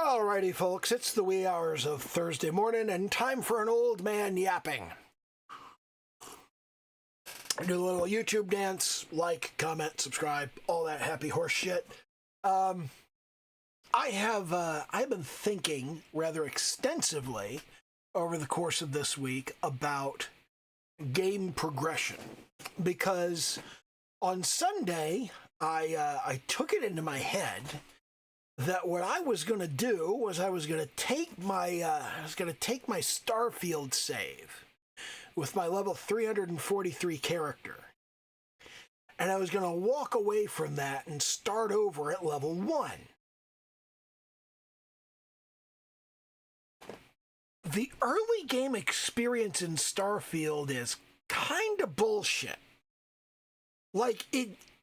Alrighty, folks, it's the wee hours of Thursday morning and time for an old man yapping. Do a little YouTube dance, like, comment, subscribe, all that happy horse shit. I've been thinking rather extensively over the course of this week about game progression, because on Sunday I took it into my head that what I was going to do was I was going to take my Starfield save with my level 343 character, and I was going to walk away from that and start over at level 1. The early game experience in Starfield is kind of bullshit. Like,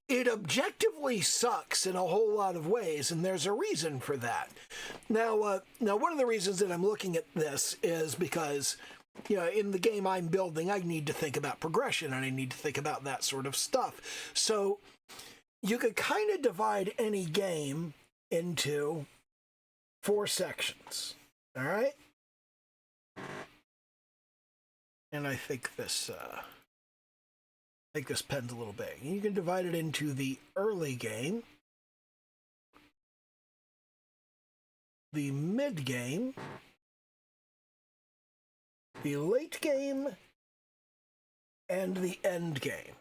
it objectively sucks in a whole lot of ways, and there's a reason for that. Now, one of the reasons that I'm looking at this is because, in the game I'm building, I need to think about progression, and I need to think about that sort of stuff. So you could kind of divide any game into 4 sections, all right? And I think this pen's a little big. You can divide it into the early game, the mid game, the late game, and the end game.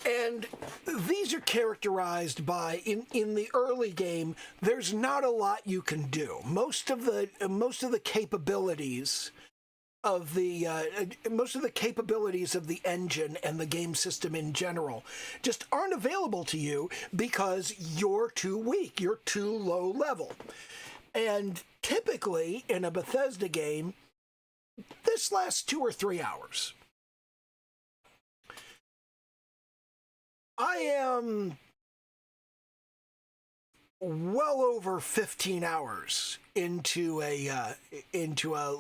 And these are characterized by, in the early game, there's not a lot you can do. Most of the capabilities of the engine and the game system in general just aren't available to you because you're too weak, you're too low level. And typically in a Bethesda game, this lasts 2 or 3 hours. I am well over 15 hours into a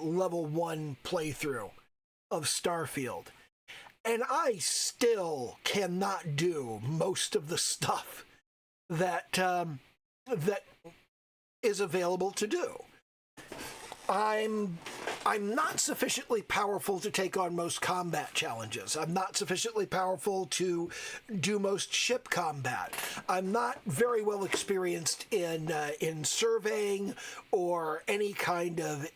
level 1 playthrough of Starfield, and I still cannot do most of the stuff that is available to do. I'm not sufficiently powerful to take on most combat challenges. I'm not sufficiently powerful to do most ship combat. I'm not very well experienced in surveying or any kind of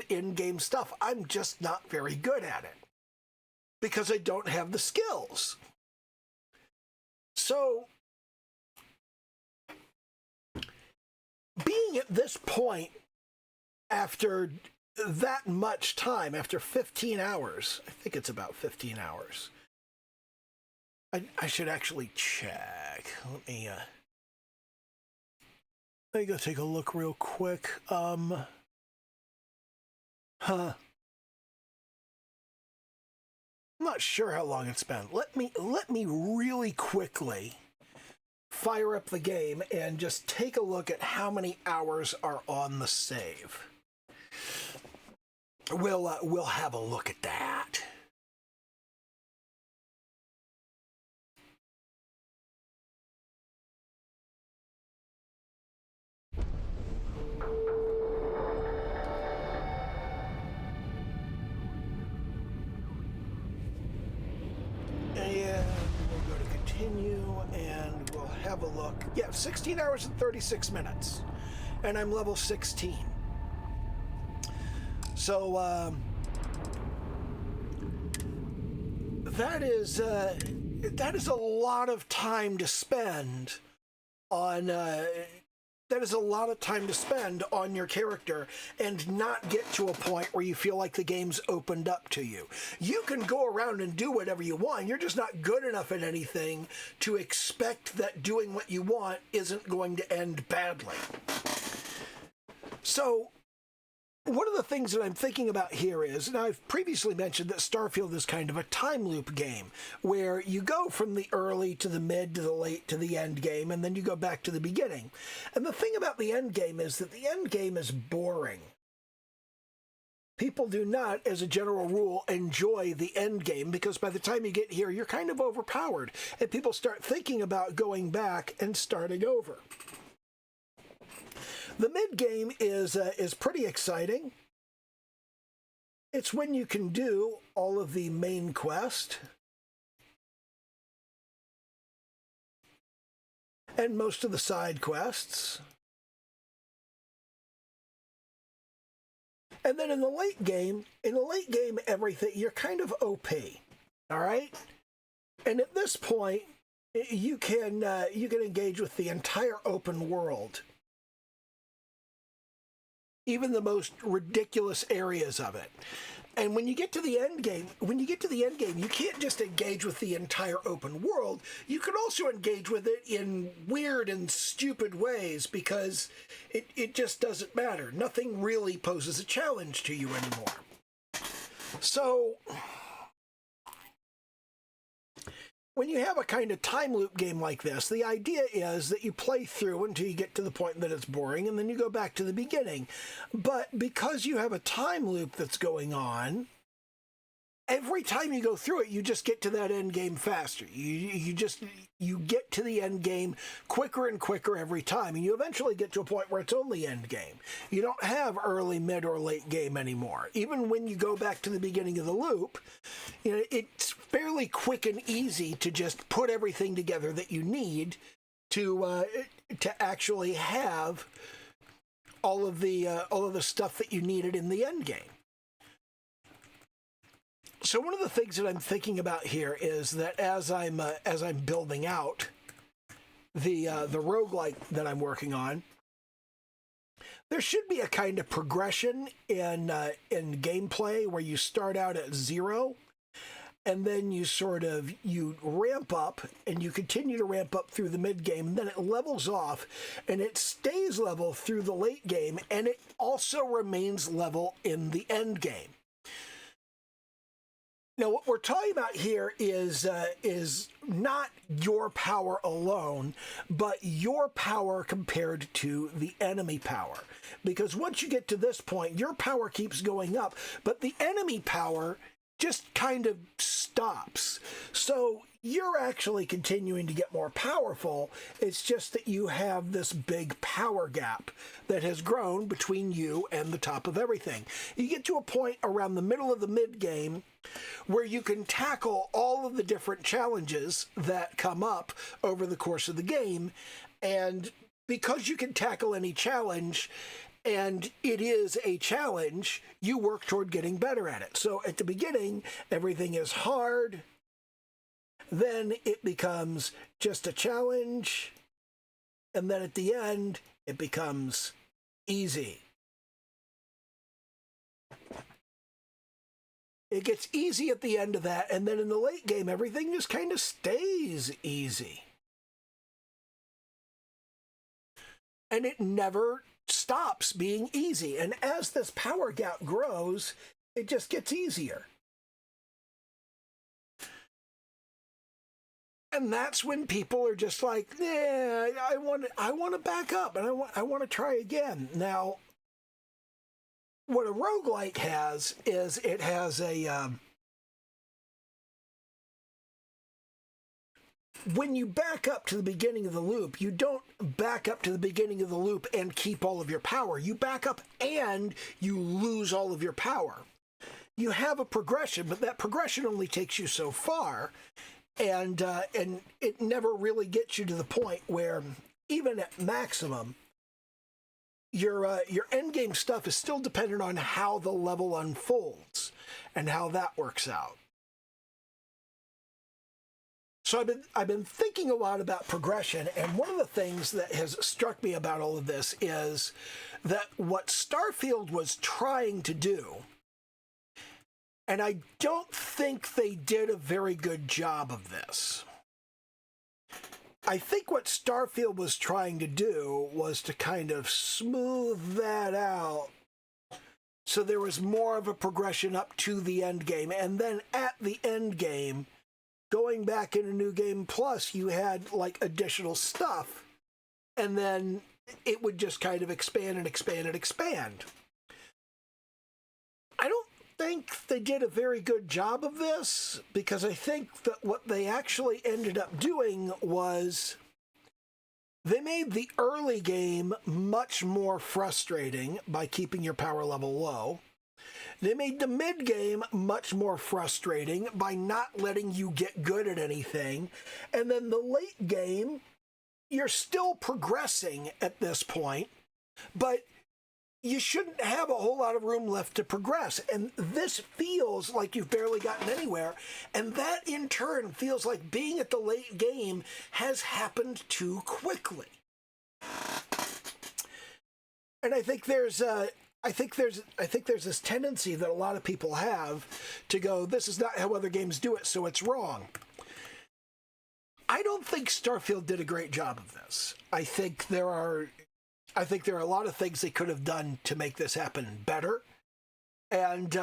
in-game stuff. I'm just not very good at it because I don't have the skills. So, being at this point, after that much time, after 15 hours, I think it's about 15 hours, I should actually check. Let me go take a look real quick. I'm not sure how long it's been. Let me really quickly fire up the game and just take a look at how many hours are on the save. We'll have a look at that. And we'll go to continue, and we'll have a look. Yeah, 16 hours and 36 minutes. And I'm level 16. So, that is a lot of time to spend on, your character and not get to a point where you feel like the game's opened up to you. You can go around and do whatever you want. You're just not good enough at anything to expect that doing what you want isn't going to end badly. So, one of the things that I'm thinking about here is, and I've previously mentioned that Starfield is kind of a time loop game, where you go from the early to the mid to the late to the end game, and then you go back to the beginning. And the thing about the end game is that the end game is boring. people do not, as a general rule, enjoy the end game, because by the time you get here, you're kind of overpowered, and people start thinking about going back and starting over. The mid game is pretty exciting. It's when you can do all of the main quest and most of the side quests. And then in the late game, everything, you're kind of OP, all right? And at this point, you can engage with the entire open world, even the most ridiculous areas of it. And when you get to the end game, you can't just engage with the entire open world. You can also engage with it in weird and stupid ways, because it just doesn't matter. Nothing really poses a challenge to you anymore. So when you have a kind of time loop game like this, the idea is that you play through until you get to the point that it's boring, and then you go back to the beginning. But because you have a time loop that's going on, every time you go through it, you just get to that end game faster. You get to the end game quicker and quicker every time, and you eventually get to a point where it's only end game. You don't have early, mid, or late game anymore. Even when you go back to the beginning of the loop, it's fairly quick and easy to just put everything together that you need to actually have all of the stuff that you needed in the end game. So one of the things that I'm thinking about here is that as I'm building out the roguelike that I'm working on, there should be a kind of progression in gameplay where you start out at 0, and then you ramp up, and you continue to ramp up through the mid game, and then it levels off, and it stays level through the late game, and it also remains level in the end game. Now, what we're talking about here is not your power alone, but your power compared to the enemy power. Because once you get to this point, your power keeps going up, but the enemy power just kind of stops. So you're actually continuing to get more powerful. It's just that you have this big power gap that has grown between you and the top of everything. You get to a point around the middle of the mid game where you can tackle all of the different challenges that come up over the course of the game. And because you can tackle any challenge, and it is a challenge, you work toward getting better at it. So at the beginning, everything is hard. Then it becomes just a challenge. And then at the end, it becomes easy. It gets easy at the end of that, and then in the late game, everything just kind of stays easy. And it never stops being easy. And as this power gap grows, it just gets easier. And that's when people are just like, yeah, I want to back up, and I want to try again. Now, what a roguelike has is it has a when you back up to the beginning of the loop, you don't back up to the beginning of the loop and keep all of your power. You back up and you lose all of your power. You have a progression, but that progression only takes you so far, and it never really gets you to the point where, even at maximum, your endgame stuff is still dependent on how the level unfolds and how that works out. So I've been thinking a lot about progression, and one of the things that has struck me about all of this is that what Starfield was trying to do, and I don't think they did a very good job of this. I think what Starfield was trying to do was to kind of smooth that out so there was more of a progression up to the end game. And then at the end game, going back in a New Game Plus, you had like additional stuff. And then it would just kind of expand and expand and expand. I don't think they did a very good job of this, because I think that what they actually ended up doing was they made the early game much more frustrating by keeping your power level low. They made the mid game much more frustrating by not letting you get good at anything. And then the late game, you're still progressing at this point, but you shouldn't have a whole lot of room left to progress. And this feels like you've barely gotten anywhere. And that in turn feels like being at the late game has happened too quickly. And I think there's this tendency that a lot of people have to go, this is not how other games do it, so it's wrong. I don't think Starfield did a great job of this. I think there are a lot of things they could have done to make this happen better. And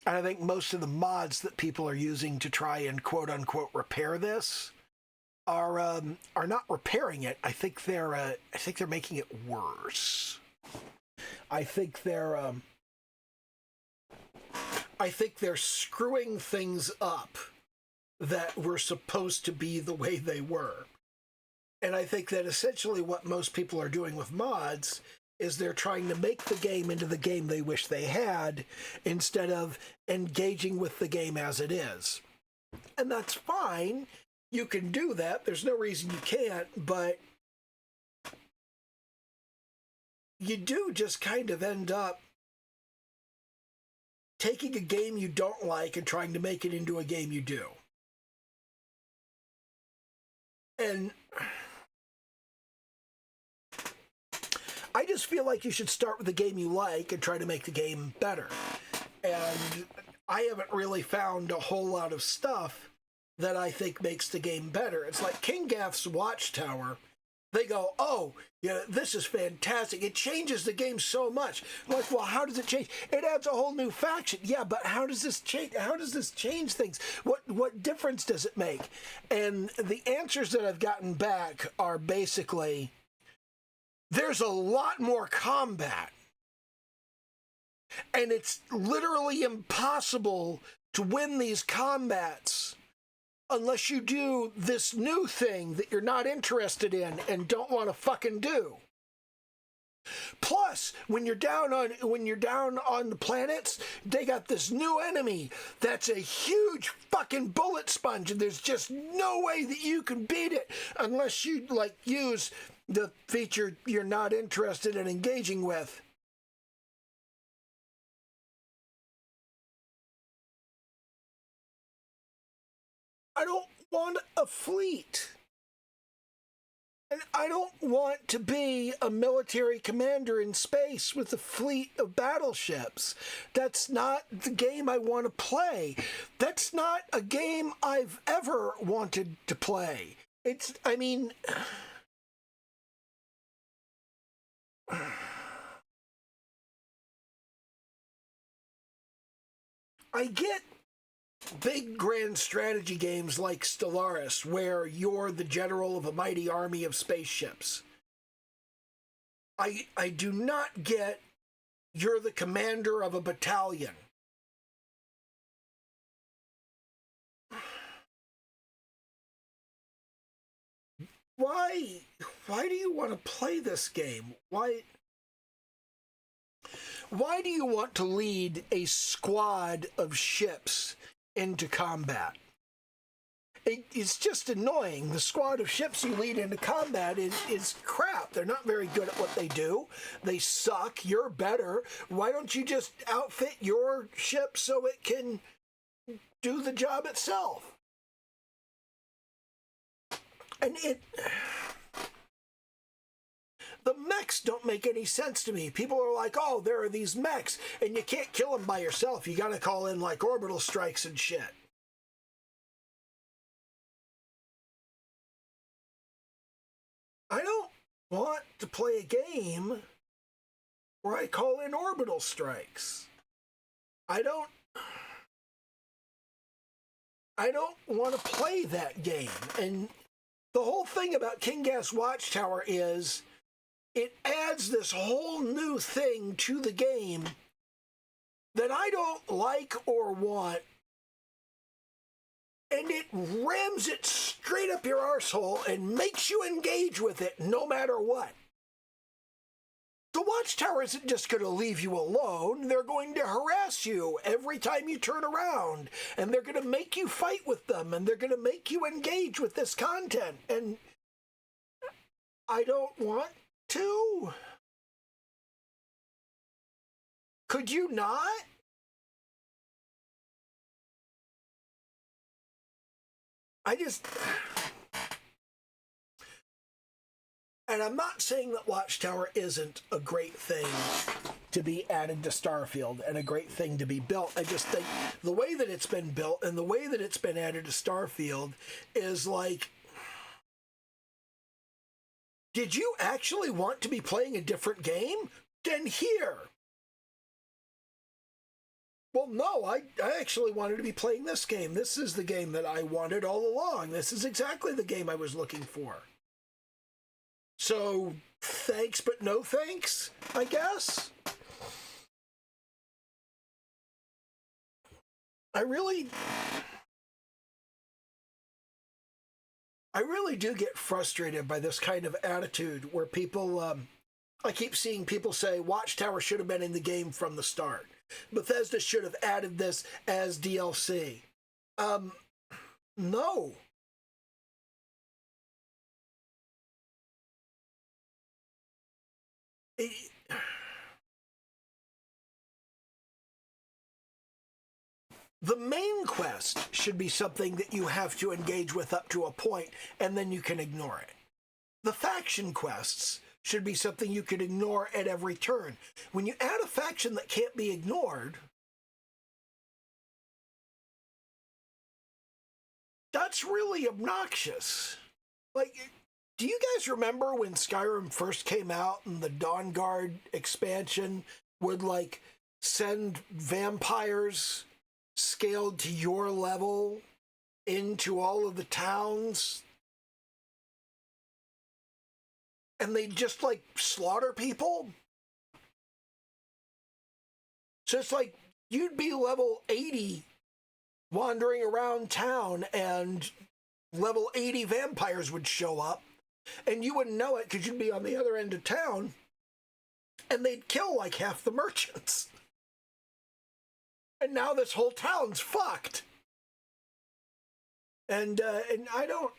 I think most of the mods that people are using to try and quote unquote repair this are not repairing it. I think they're making it worse. I think they're screwing things up that were supposed to be the way they were. And I think that essentially what most people are doing with mods is they're trying to make the game into the game they wish they had instead of engaging with the game as it is. And that's fine. You can do that. There's no reason you can't, but you do just kind of end up taking a game you don't like and trying to make it into a game you do. And I just feel like you should start with the game you like and try to make the game better. And I haven't really found a whole lot of stuff that I think makes the game better. It's like Kinggath's Watchtower. They go, oh, yeah, this is fantastic. It changes the game so much. I'm like, well, how does it change? It adds a whole new faction. Yeah, but how does this change? How does this change things? What difference does it make? And the answers that I've gotten back are basically, there's a lot more combat. And it's literally impossible to win these combats unless you do this new thing that you're not interested in and don't want to fucking do. Plus, when you're down on the planets, they got this new enemy that's a huge fucking bullet sponge, and there's just no way that you can beat it unless you use the feature you're not interested in engaging with. I don't want a fleet. And I don't want to be a military commander in space with a fleet of battleships. That's not the game I want to play. That's not a game I've ever wanted to play. I get big grand strategy games like Stellaris, where you're the general of a mighty army of spaceships. I do not get you're the commander of a battalion. Why do you want to play this game? Why do you want to lead a squad of ships into combat? It's just annoying. The squad of ships you lead into combat is crap. They're not very good at what they do. They suck. You're better. Why don't you just outfit your ship so it can do the job itself? And the mechs don't make any sense to me. People are like, oh, there are these mechs, and you can't kill them by yourself. You gotta call in, orbital strikes and shit. I don't want to play a game where I call in orbital strikes. I don't want to play that game. And the whole thing about Kinggath's Watchtower is it adds this whole new thing to the game that I don't like or want, and it rams it straight up your arsehole and makes you engage with it no matter what. The Watchtower isn't just going to leave you alone. They're going to harass you every time you turn around, and they're going to make you fight with them, and they're going to make you engage with this content. And I don't want to. Could you not? And I'm not saying that Watchtower isn't a great thing to be added to Starfield and a great thing to be built. I just think the way that it's been built and the way that it's been added to Starfield is like, did you actually want to be playing a different game? Then here. Well, no, I actually wanted to be playing this game. This is the game that I wanted all along. This is exactly the game I was looking for. So, thanks, but no thanks, I guess. I really do get frustrated by this kind of attitude where people, I keep seeing people say Watchtower should have been in the game from the start. Bethesda should have added this as DLC. No. The main quest should be something that you have to engage with up to a point, and then you can ignore it. The faction quests should be something you can ignore at every turn. When you add a faction that can't be ignored, that's really obnoxious. Like, do you guys remember when Skyrim first came out and the Dawnguard expansion would, like, send vampires scaled to your level into all of the towns? And they'd just, like, slaughter people? So it's like, you'd be level 80 wandering around town, and level 80 vampires would show up, and you wouldn't know it because you'd be on the other end of town, and they'd kill like half the merchants. And now this whole town's fucked. And I don't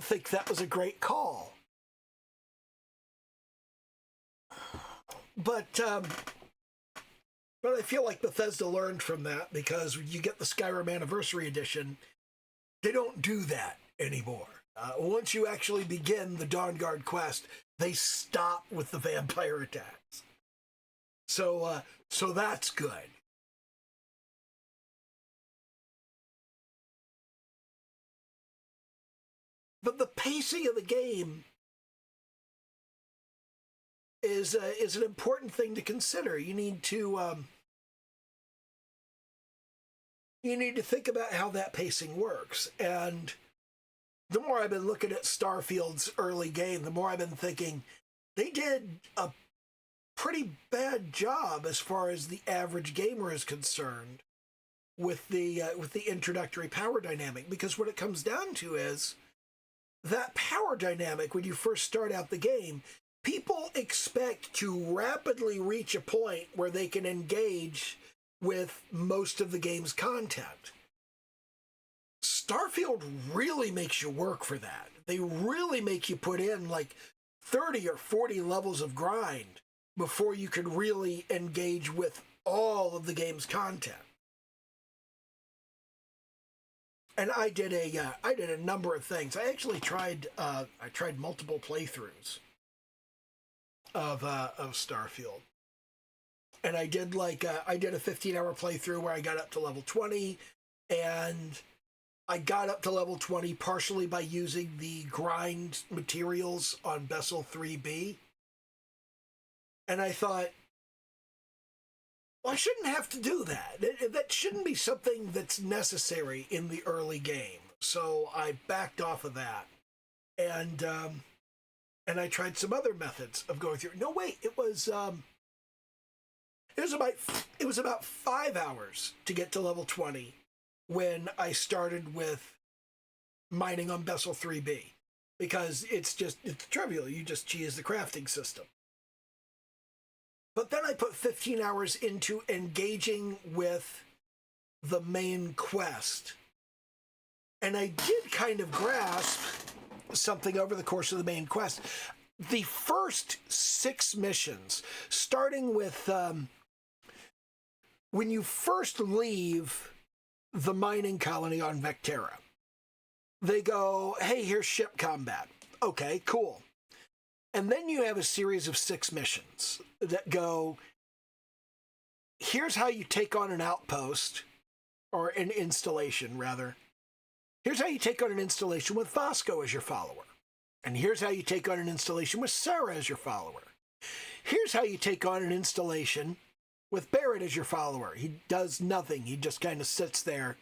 think that was a great call. But I feel like Bethesda learned from that, because when you get the Skyrim Anniversary Edition, they don't do that anymore. Once you actually begin the Dawnguard quest, they stop with the vampire attacks. So that's good. But the pacing of the game is an important thing to consider. You need to think about how that pacing works. And the more I've been looking at Starfield's early game, the more I've been thinking they did a pretty bad job as far as the average gamer is concerned with the introductory power dynamic. Because what it comes down to is that power dynamic, when you first start out the game, people expect to rapidly reach a point where they can engage with most of the game's content. Starfield really makes you work for that. They really make you put in like 30 or 40 levels of grind before you can really engage with all of the game's content. And I did a number of things. I actually tried multiple playthroughs of Starfield. And I did a 15-hour playthrough where I got up to level 20, and I got up to level 20 partially by using the grind materials on Bessel 3B. And I thought, well, I shouldn't have to do that. That shouldn't be something that's necessary in the early game. So I backed off of that. And I tried some other methods of going through. No, wait, it was It was about 5 hours to get to level 20 when I started with mining on Bessel 3B, because it's trivial. You just cheese the crafting system. But then I put 15 hours into engaging with the main quest. And I did kind of grasp something over the course of the main quest. The first 6 missions, starting with when you first leave the mining colony on Vectera, they go, hey, here's ship combat. Okay, cool. And then you have a series of 6 missions that go, here's how you take on an outpost, or an installation, rather. Here's how you take on an installation with Vasco as your follower. And here's how you take on an installation with Sarah as your follower. Here's how you take on an installation with Barrett as your follower. He does nothing. He just kind of sits there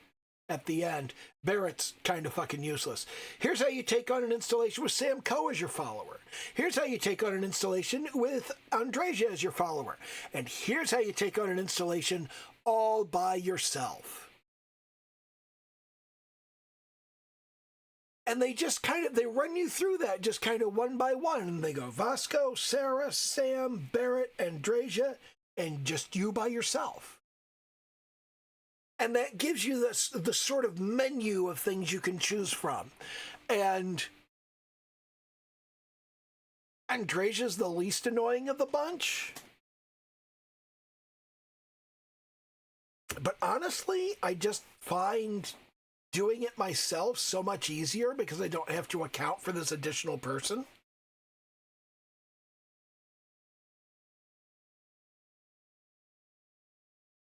at the end. Barrett's kind of fucking useless. Here's how you take on an installation with Sam Coe as your follower. Here's how you take on an installation with Andreja as your follower. And here's how you take on an installation all by yourself. And they just they run you through that just kind of one by one. And they go Vasco, Sarah, Sam, Barrett, Andreja, and just you by yourself. And that gives you the sort of menu of things you can choose from. And Andreja's the least annoying of the bunch. But honestly, I just find doing it myself so much easier because I don't have to account for this additional person.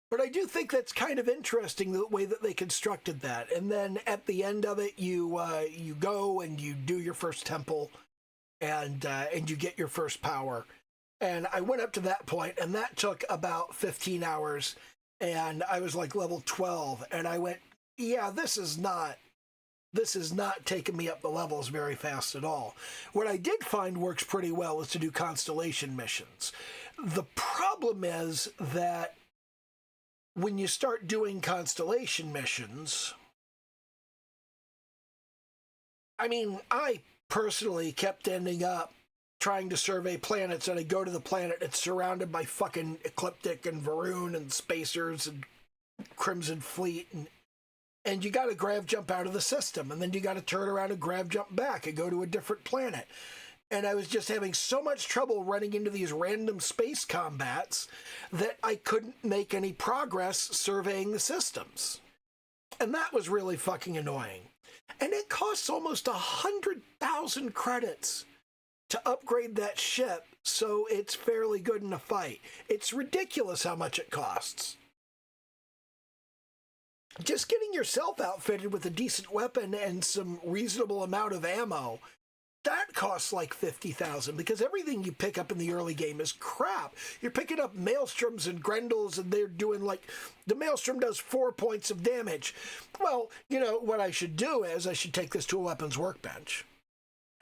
But I do think that's kind of interesting, the way that they constructed that. And then at the end of it, you go and you do your first temple, and you get your first power. And I went up to that point, and that took about 15 hours, and I was like level 12, and I went, yeah, this is not taking me up the levels very fast at all. What I did find works pretty well is to do constellation missions. The problem is that when you start doing constellation missions, I mean, I personally kept ending up trying to survey planets, and I go to the planet, it's surrounded by fucking Ecliptic and Varun and Spacers and Crimson Fleet, and you got to grav jump out of the system, and then you got to turn around and grav jump back and go to a different planet. And I was just having so much trouble running into these random space combats that I couldn't make any progress surveying the systems. And that was really fucking annoying. And it costs almost 100,000 credits to upgrade that ship so it's fairly good in a fight. It's ridiculous how much it costs. Just getting yourself outfitted with a decent weapon and some reasonable amount of ammo, that costs like 50,000, because everything you pick up in the early game is crap. You're picking up Maelstroms and Grendels, and they're doing like, the Maelstrom does 4 points of damage. Well, you know, what I should do is I should take this to a weapons workbench,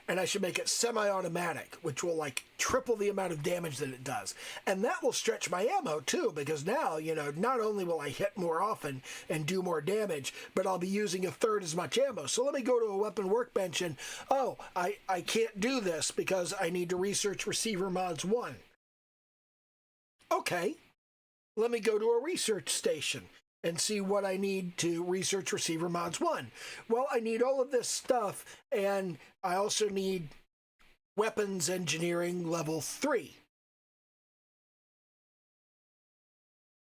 and I should make it semi-automatic, which will like triple the amount of damage that it does. And that will stretch my ammo too, because now, you know, not only will I hit more often and do more damage, but I'll be using a third as much ammo. So let me go to a weapon workbench and, oh, I can't do this because I need to research Receiver Mods 1. Okay, let me go to a research station and see what I need to research Receiver Mods 1. Well, I need all of this stuff, and I also need Weapons Engineering Level 3,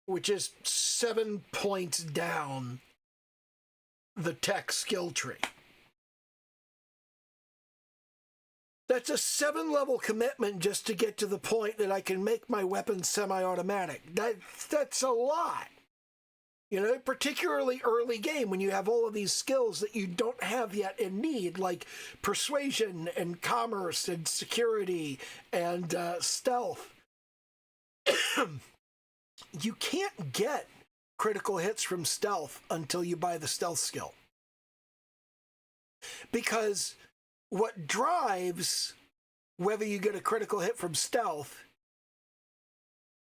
which is 7 points down the tech skill tree. That's a 7-level commitment just to get to the point that I can make my weapons semi-automatic. That's a lot. You know, particularly early game when you have all of these skills that you don't have yet and need, like persuasion and commerce and security and stealth. You can't get critical hits from stealth until you buy the stealth skill. Because what drives whether you get a critical hit from stealth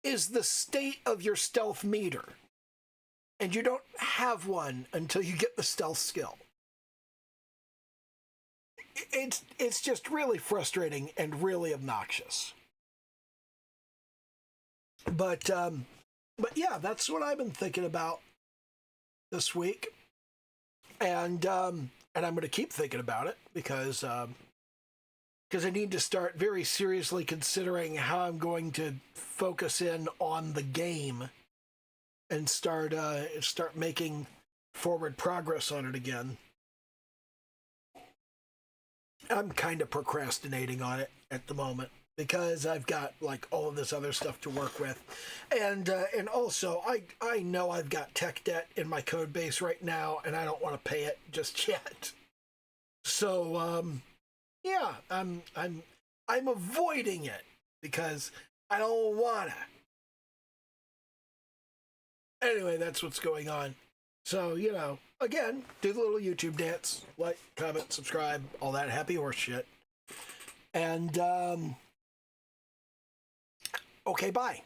is the state of your stealth meter. And you don't have one until you get the stealth skill. It's just really frustrating and really obnoxious. But yeah, that's what I've been thinking about this week. And I'm going to keep thinking about it because I need to start very seriously considering how I'm going to focus in on the game and start making forward progress on it again. I'm kind of procrastinating on it at the moment because I've got like all of this other stuff to work with, and also I know I've got tech debt in my code base right now, and I don't want to pay it just yet. So yeah, I'm avoiding it because I don't wanna. Anyway, that's what's going on. So, again, do the little YouTube dance. Like, comment, subscribe, all that happy horse shit. And, okay, bye.